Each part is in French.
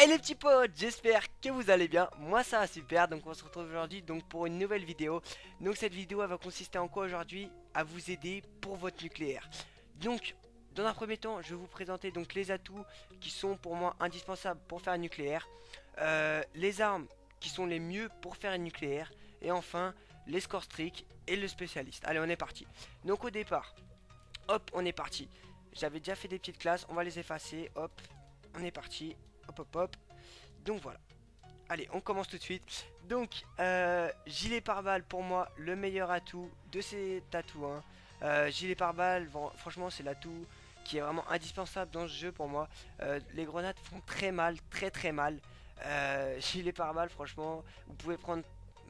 Hey les petits potes, j'espère que vous allez bien. Moi ça va super, donc on se retrouve aujourd'hui donc pour une nouvelle vidéo. Donc cette vidéo elle va consister en quoi aujourd'hui? À vous aider pour votre nucléaire. Donc dans un premier temps, je vais vous présenter donc les atouts qui sont pour moi indispensables pour faire un nucléaire, les armes qui sont les mieux pour faire un nucléaire, et enfin les score streaks et le spécialiste. Allez, on est parti. Donc au départ, hop, on est parti. J'avais déjà fait des petites classes, on va les effacer. Hop, on est parti. Hop, hop, hop. Donc voilà. Allez, on commence tout de suite. Donc, gilet pare-balles pour moi, le meilleur atout de ces atouts, hein. Gilet pare-balles, franchement, c'est l'atout qui est vraiment indispensable dans ce jeu pour moi. Les grenades font très mal, très très mal. Gilet pare-balles, franchement, vous pouvez prendre.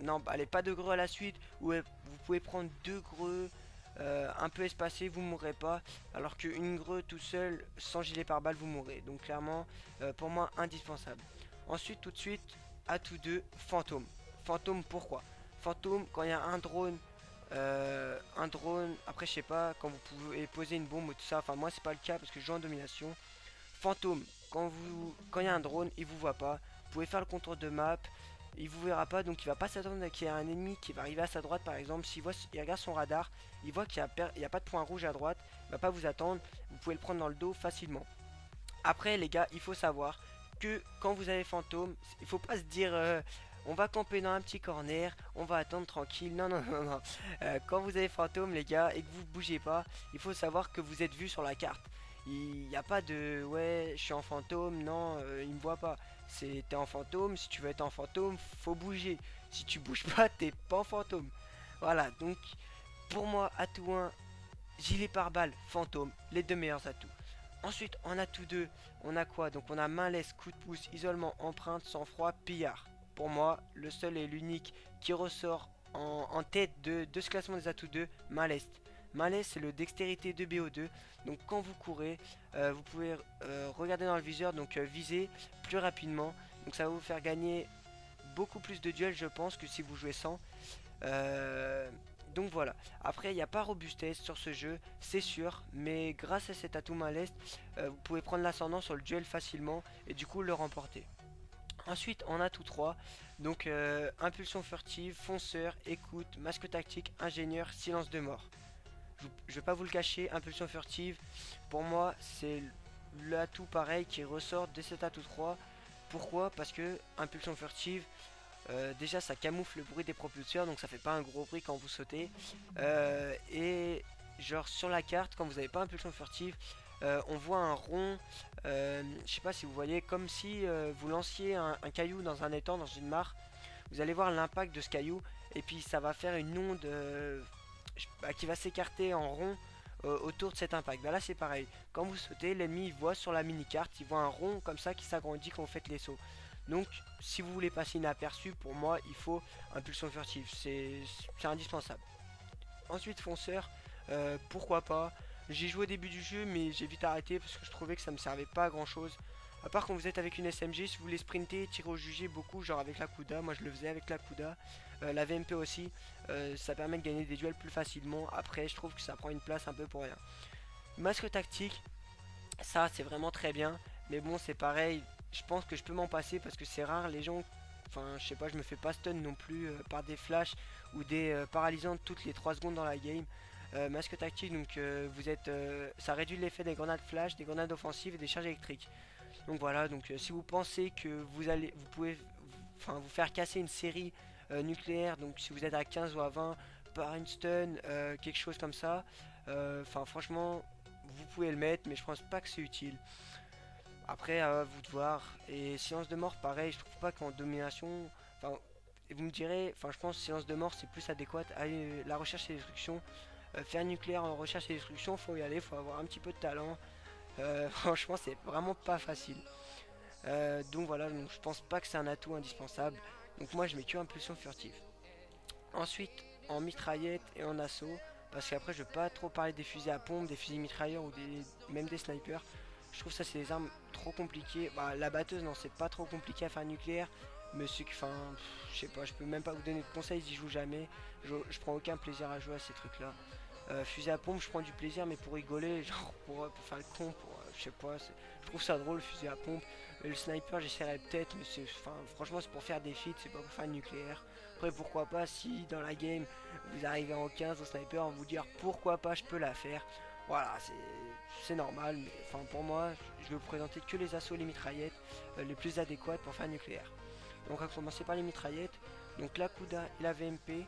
Non, allez, pas de greux à la suite. Ou vous pouvez prendre deux greux un peu espacés, vous mourrez pas. Alors qu'une greu tout seul, sans gilet pare-balles, vous mourrez. Donc, clairement, pour moi, indispensable. Ensuite, tout de suite, à tous deux, fantôme. Fantôme, pourquoi? Fantôme, quand il y a un drone, après je sais pas, quand vous pouvez poser une bombe ou tout ça, enfin moi c'est pas le cas parce que je joue en domination. Fantôme, quand il y a un drone, il vous voit pas, vous pouvez faire le contour de map, il vous verra pas, donc il va pas s'attendre qu'il y ait un ennemi qui va arriver à sa droite par exemple. S'il voit, il regarde son radar, il voit qu'il y a pas de point rouge à droite, il va pas vous attendre, vous pouvez le prendre dans le dos facilement. Après les gars, il faut savoir que quand vous avez fantôme, il faut pas se dire on va camper dans un petit corner, on va attendre tranquille. Non, non, non, non. Quand vous avez fantôme les gars et que vous bougez pas, il faut savoir que vous êtes vu sur la carte. Il n'y a pas de ouais, je suis en fantôme, non, il me voit pas. T'es en fantôme, si tu veux être en fantôme, faut bouger. Si tu bouges pas, t'es pas en fantôme. Voilà, donc pour moi, atout 1, gilet pare-balles, fantôme, les deux meilleurs atouts. Ensuite, en atout 2, on a quoi? Donc on a main laisse, coup de pouce, isolement, empreinte, sang-froid, pillard. Pour moi, le seul et l'unique qui ressort en tête de ce classement des atouts 2, main laisse. Main laisse, c'est le dextérité de BO2. Donc quand vous courez, vous pouvez regarder dans le viseur, donc viser plus rapidement. Donc ça va vous faire gagner beaucoup plus de duels, je pense, que si vous jouez sans. Euh, donc voilà. Après, il n'y a pas robustesse sur ce jeu, c'est sûr, mais grâce à cet atout main leste, vous pouvez prendre l'ascendant sur le duel facilement et du coup le remporter. Ensuite, on a tous trois. Donc, impulsion furtive, fonceur, écoute, masque tactique, ingénieur, silence de mort. Je vais pas vous le cacher, impulsion furtive, pour moi, c'est l'atout pareil qui ressort de cet atout 3. Pourquoi? Parce que impulsion furtive, déjà ça camoufle le bruit des propulseurs, donc ça fait pas un gros bruit quand vous sautez. Et genre sur la carte, quand vous n'avez pas impulsion furtive, on voit un rond, je sais pas si vous voyez, comme si vous lanciez un caillou dans un étang, dans une mare. Vous allez voir l'impact de ce caillou, et puis ça va faire une onde qui va s'écarter en rond autour de cet impact. Bah là c'est pareil, quand vous sautez, l'ennemi il voit sur la mini-carte, il voit un rond comme ça qui s'agrandit quand vous faites les sauts. Donc si vous voulez passer inaperçu, pour moi il faut impulsion furtive, c'est indispensable. Ensuite fonceur, pourquoi pas. J'ai joué au début du jeu mais j'ai vite arrêté parce que je trouvais que ça me servait pas à grand chose. À part quand vous êtes avec une SMG, si vous voulez sprinter, tirer au jugé beaucoup, genre avec la Kuda, moi je le faisais avec la Kuda, la VMP aussi, ça permet de gagner des duels plus facilement. Après, je trouve que ça prend une place un peu pour rien. Masque tactique, ça c'est vraiment très bien, mais bon, c'est pareil, je pense que je peux m'en passer parce que c'est rare les gens. Enfin, je sais pas, je me fais pas stun non plus par des flashs ou des paralysants toutes les 3 secondes dans la game. Masque tactique, donc ça réduit l'effet des grenades flash, des grenades offensives et des charges électriques. Donc voilà, donc si vous pensez que vous pouvez vous faire casser une série nucléaire, donc si vous êtes à 15 ou à 20 par une stun, quelque chose comme ça, franchement, vous pouvez le mettre, mais je pense pas que c'est utile. Après, à vous de voir. Et silence de mort, pareil, je trouve pas qu'en domination, enfin, vous me direz, je pense que silence de mort c'est plus adéquat à la recherche et destruction. Faire nucléaire en recherche et destruction, faut y aller, faut avoir un petit peu de talent. Franchement, c'est vraiment pas facile. Donc voilà, donc je pense pas que c'est un atout indispensable. Donc moi je mets que impulsion furtive. Ensuite, en mitraillette et en assaut, parce qu'après je veux pas trop parler des fusils à pompe, des fusils mitrailleurs ou même des snipers. Je trouve ça c'est des armes trop compliquées. Bah, la batteuse non c'est pas trop compliqué à faire nucléaire. Mais c'est que, je sais pas, je peux même pas vous donner de conseils, j'y joue jamais. Je prends aucun plaisir à jouer à ces trucs là. Fusil à pompe, je prends du plaisir, mais pour rigoler, genre pour faire le con, je sais pas, je trouve ça drôle le fusil à pompe. Et le sniper j'essaierai peut-être, mais c'est, enfin, franchement c'est pour faire des feats, c'est pas pour faire le nucléaire. Après pourquoi pas si dans la game vous arrivez en 15 au sniper, vous dire pourquoi pas je peux la faire. Voilà, c'est normal, mais enfin pour moi je vais vous présenter que les assauts et les mitraillettes les plus adéquates pour faire le nucléaire. Donc on va commencer par les mitraillettes. Donc la Kuda et la VMP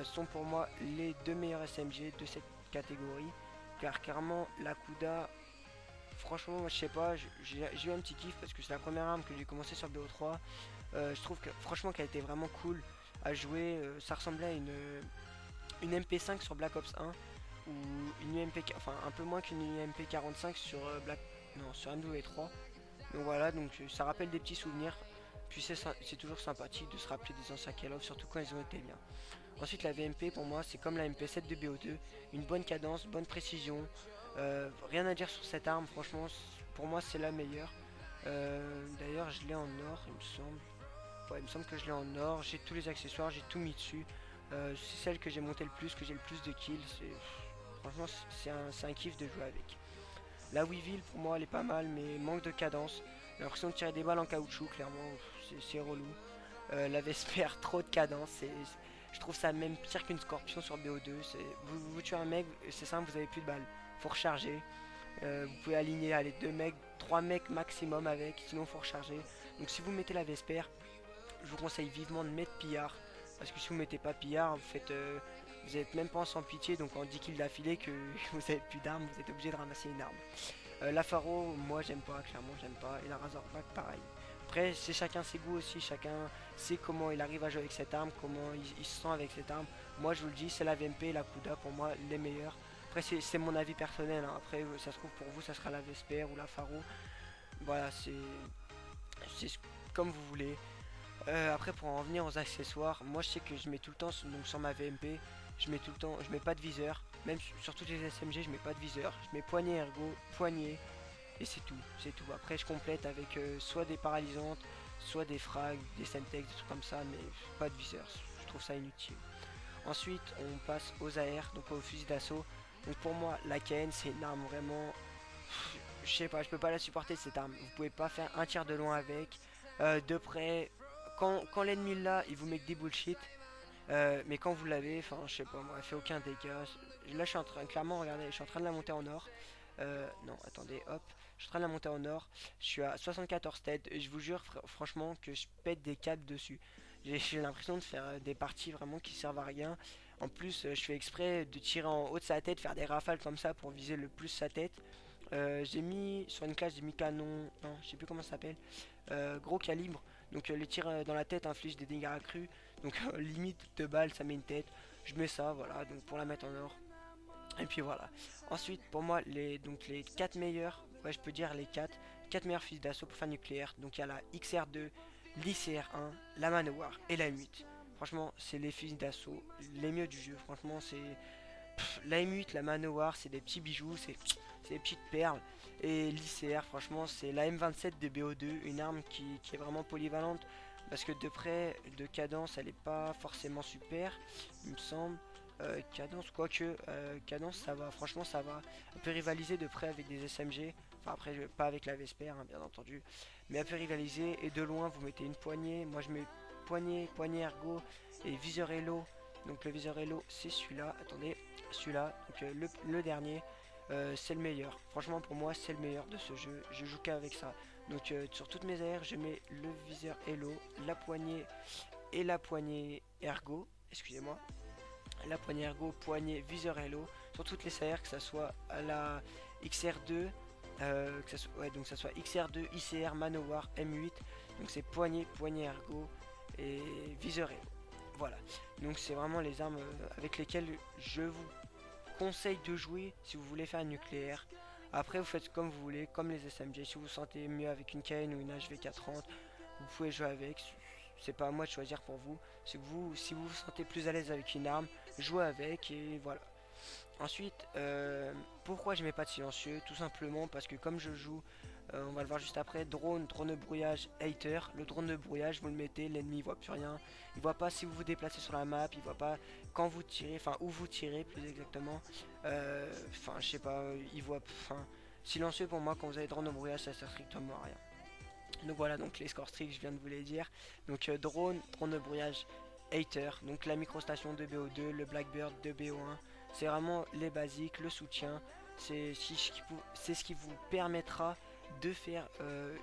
sont pour moi les deux meilleurs SMG de cette catégorie. Car clairement la Kuda, franchement moi, je sais pas, j'ai eu un petit kiff parce que c'est la première arme que j'ai commencé sur BO3. Je trouve que franchement qu'elle était vraiment cool à jouer. Ça ressemblait à une MP5 sur Black Ops 1 ou une UMP, enfin un peu moins qu'une UMP 45 sur non, sur MW3. Donc voilà, donc ça rappelle des petits souvenirs. Puis c'est toujours sympathique de se rappeler des anciens Call of, surtout quand ils ont été bien. Ensuite la VMP pour moi c'est comme la MP7 de BO2, une bonne cadence, bonne précision. Rien à dire sur cette arme, franchement pour moi c'est la meilleure. D'ailleurs je l'ai en or il me semble. Ouais, il me semble que je l'ai en or, j'ai tous les accessoires, j'ai tout mis dessus. C'est celle que j'ai monté le plus, que j'ai le plus de kills. Franchement c'est un kiff de jouer avec. La Weevil pour moi elle est pas mal mais manque de cadence. J'ai l'impression de tirer des balles en caoutchouc, clairement c'est relou. La Vesper, trop de cadence, je trouve ça même pire qu'une Scorpion sur BO2. Vous tuez un mec, c'est simple, vous avez plus de balles. Faut recharger. Vous pouvez aligner allez, 2 mecs, 3 mecs maximum avec, sinon faut recharger. Donc si vous mettez la Vesper, je vous conseille vivement de mettre Pillard. Parce que si vous mettez pas Pillard, vous êtes même pas en sans pitié, donc en 10 kills d'affilée que vous avez plus d'armes, vous êtes obligé de ramasser une arme. La Faro, moi j'aime pas, clairement j'aime pas. Et la Razorback, pareil. Après, c'est chacun ses goûts aussi, chacun sait comment il arrive à jouer avec cette arme, comment il se sent avec cette arme. Moi je vous le dis, c'est la VMP et la Kuda pour moi les meilleurs. Après c'est mon avis personnel, hein. Après ça se trouve pour vous ça sera la Vesper ou la Faro. Voilà, c'est comme vous voulez. Après pour en venir aux accessoires, moi je sais que je mets tout le temps donc sur ma VMP, je mets tout le temps, je mets pas de viseur, même sur toutes les SMG je mets pas de viseur, je mets poignée ergo, poignée et c'est tout, c'est tout. Après je complète avec soit des paralysantes, soit des frags, des semtex, des trucs comme ça, mais pas de viseur, je trouve ça inutile. Ensuite on passe aux AR, donc aux fusils d'assaut. Donc pour moi la KN c'est une arme vraiment, je sais pas, je peux pas la supporter cette arme. Vous pouvez pas faire un tir de loin avec, de près. Quand l'ennemi là, il vous met que des bullshit. Mais quand vous l'avez, enfin je sais pas moi, elle fait aucun dégât. Là je suis en train, clairement, regardez, je suis en train de la monter en or. Non, attendez, hop, je suis en train de la monter en or. Je suis à 74 têtes. Et je vous jure, franchement, que je pète des câbles dessus. J'ai l'impression de faire des parties vraiment qui servent à rien. En plus, je fais exprès de tirer en haut de sa tête, faire des rafales comme ça pour viser le plus sa tête. J'ai mis sur une classe, j'ai mis canon, non, je sais plus comment ça s'appelle, gros calibre. Donc les tirs dans la tête infligent des dégâts accrus. Donc limite de balles, ça met une tête. Je mets ça, voilà, donc pour la mettre en or. Et puis voilà. Ensuite, pour moi, les 4 meilleurs, ouais, je peux dire les 4 meilleurs fusils d'assaut pour faire nucléaire. Donc il y a la XR2, l'ICR1, la Manowar et la M8. Franchement, c'est les fusils d'assaut les mieux du jeu. Franchement, c'est la M8, la Manowar, c'est des petits bijoux, c'est des petites perles. Et l'ICR, franchement, c'est la M27 de BO2, une arme qui est vraiment polyvalente. Parce que de près, de cadence, elle est pas forcément super, il me semble. Cadence, quoique, cadence, ça va, franchement, ça va. Elle peut rivaliser de près avec des SMG. Enfin, après, pas avec la Vesper, hein, bien entendu. Mais elle peut rivaliser. Et de loin, vous mettez une poignée. Moi, je mets poignée ergo et viseur Elo. Donc, le viseur Elo, c'est celui-là. Attendez, celui-là. Donc, le dernier, c'est le meilleur. Franchement, pour moi, c'est le meilleur de ce jeu. Je joue qu'avec ça. Donc, sur toutes mes AR, je mets le viseur Elo, la poignée et la poignée ergo. Excusez-moi, la poignée ergo, poignée, viseur Hello sur toutes les CR, que ça soit à la XR2, donc ça soit XR2, ICR, Manowar, M8, donc c'est poignée ergo et viseur Hello. Voilà, donc c'est vraiment les armes avec lesquelles je vous conseille de jouer si vous voulez faire un nucléaire. Après vous faites comme vous voulez, comme les SMG, si vous vous sentez mieux avec une KN ou une HV430, vous pouvez jouer avec. C'est pas à moi de choisir pour vous. C'est que vous, si vous vous sentez plus à l'aise avec une arme, jouez avec et voilà. Ensuite, pourquoi je mets pas de silencieux? Tout simplement parce que comme je joue, on va le voir juste après, drone de brouillage, hater. Le drone de brouillage, vous le mettez, l'ennemi il voit plus rien. Il voit pas si vous vous déplacez sur la map, il voit pas quand vous tirez, enfin où vous tirez plus exactement. Enfin, je sais pas, il voit, enfin, Silencieux pour moi, quand vous avez drone au brouillage, ça sert strictement à rien. Donc voilà, donc les scores strict, je viens de vous les dire. Donc drone de brouillage, hater, donc la microstation de BO2, le Blackbird de BO1. C'est vraiment les basiques, le soutien. C'est ce qui vous permettra de faire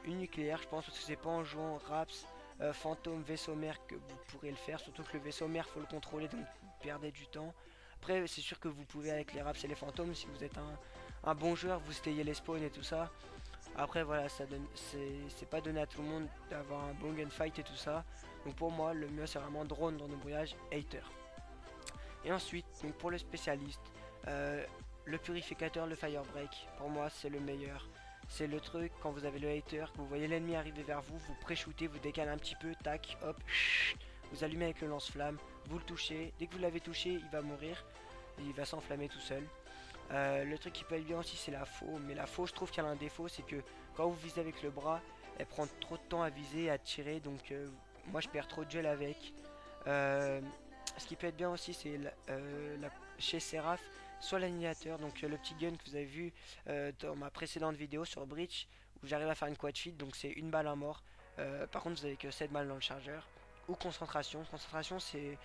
une nucléaire, je pense, parce que c'est pas en jouant Raps, fantôme, vaisseau mère que vous pourrez le faire. Surtout que le vaisseau mère, faut le contrôler, donc vous perdez du temps. Après, c'est sûr que vous pouvez avec les Raps et les fantômes, si vous êtes un bon joueur, vous stayez les spawns et tout ça. Après voilà, c'est pas donné à tout le monde d'avoir un bon gunfight et tout ça. Donc pour moi, le mieux c'est vraiment drone dans le brouillage, hater. Et ensuite, donc pour le spécialiste, le purificateur, le firebreak, pour moi c'est le meilleur. C'est le truc quand vous avez le hater, que vous voyez l'ennemi arriver vers vous, vous pré-shootez, vous décalez un petit peu, tac, hop, vous allumez avec le lance-flamme, vous le touchez, dès que vous l'avez touché, il va mourir, il va s'enflammer tout seul. Le truc qui peut être bien aussi c'est la faux, mais la faux je trouve qu'elle a un défaut, c'est que quand vous visez avec le bras, elle prend trop de temps à viser et à tirer, donc moi je perds trop de gel avec. Ce qui peut être bien aussi c'est chez Seraph, soit l'annihilateur, donc le petit gun que vous avez vu dans ma précédente vidéo sur Breach, où j'arrive à faire une quad feed, donc c'est une balle à mort. Par contre vous avez que 7 balles dans le chargeur. Ou concentration, concentration c'est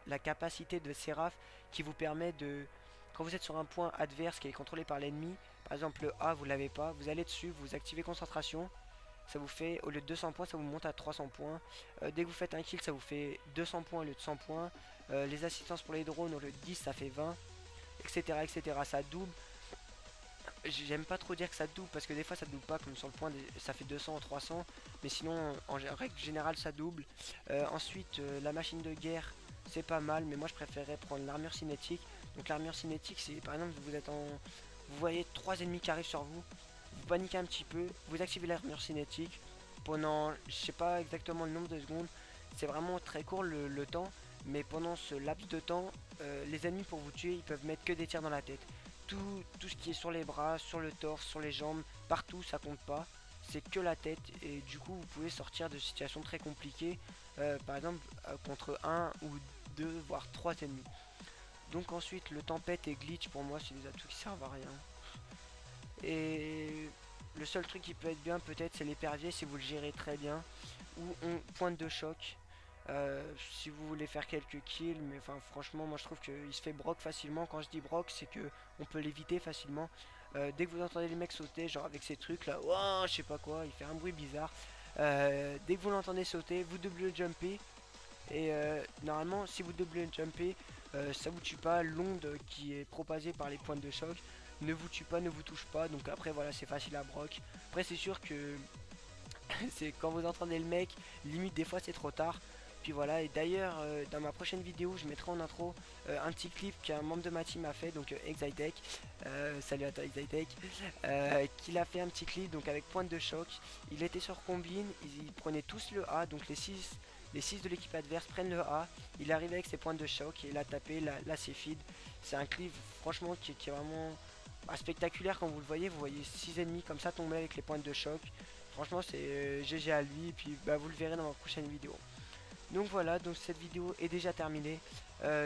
la capacité de Seraph qui vous permet de, quand vous êtes sur un point adverse qui est contrôlé par l'ennemi, par exemple le A vous l'avez pas, vous allez dessus, vous activez concentration, ça vous fait, au lieu de 200 points, ça vous monte à 300 points. Dès que vous faites un kill, ça vous fait 200 points au lieu de 100 points. Les assistances pour les drones, au lieu de 10, ça fait 20, etc. etc. Ça double. J'aime pas trop dire que ça double parce que des fois ça double pas, comme sur le point, ça fait 200 ou 300. Mais sinon, en règle générale, ça double. Ensuite, la machine de guerre, c'est pas mal, mais moi je préférerais prendre l'armure cinétique. Donc l'armure cinétique, c'est par exemple, vous voyez 3 ennemis qui arrivent sur vous, vous paniquez un petit peu, vous activez l'armure cinétique pendant, je sais pas exactement le nombre de secondes, c'est vraiment très court le temps, mais pendant ce laps de temps, les ennemis pour vous tuer, ils peuvent mettre que des tirs dans la tête. Tout ce qui est sur les bras, sur le torse, sur les jambes, partout, ça compte pas. C'est que la tête et du coup vous pouvez sortir de situations très compliquées, par exemple contre un ou deux voire trois ennemis. Donc ensuite le tempête et glitch pour moi c'est des atouts qui servent à rien. Et le seul truc qui peut être bien peut-être c'est l'épervier si vous le gérez très bien. Ou on pointe de choc. Si vous voulez faire quelques kills, mais enfin franchement moi je trouve qu'il se fait broc facilement. Quand je dis broc c'est que on peut l'éviter facilement. Dès que vous entendez les mecs sauter, genre avec ces trucs là, oh, je sais pas quoi, il fait un bruit bizarre. Dès que vous l'entendez sauter, vous double jumpez. Et normalement si vous double jumpez, ça vous tue pas. L'onde qui est propagée par les pointes de choc ne vous tue pas, ne vous touche pas. Donc après voilà c'est facile à broc. Après c'est sûr que c'est quand vous entendez le mec, limite des fois c'est trop tard. Puis voilà, et d'ailleurs dans ma prochaine vidéo je mettrai en intro un petit clip qu'un membre de ma team a fait, donc Exitech, salut à toi Exitech, qu'il a fait un petit clip donc avec pointe de choc. Il était sur combine, ils prenaient tous le A, donc les 6 de l'équipe adverse prennent le A, il est arrivé avec ses pointes de choc et il a tapé la C-feed. C'est un clip franchement qui est vraiment spectaculaire. Quand vous voyez 6 ennemis comme ça tomber avec les pointes de choc. Franchement c'est GG à lui et puis bah, vous le verrez dans ma prochaine vidéo. Donc voilà, donc cette vidéo est déjà terminée.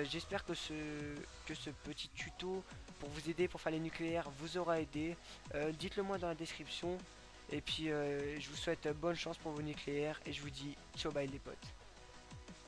J'espère que ce petit tuto pour vous aider pour faire les nucléaires vous aura aidé. Dites-le moi dans la description. Et puis je vous souhaite bonne chance pour vos nucléaires et je vous dis ciao bye les potes.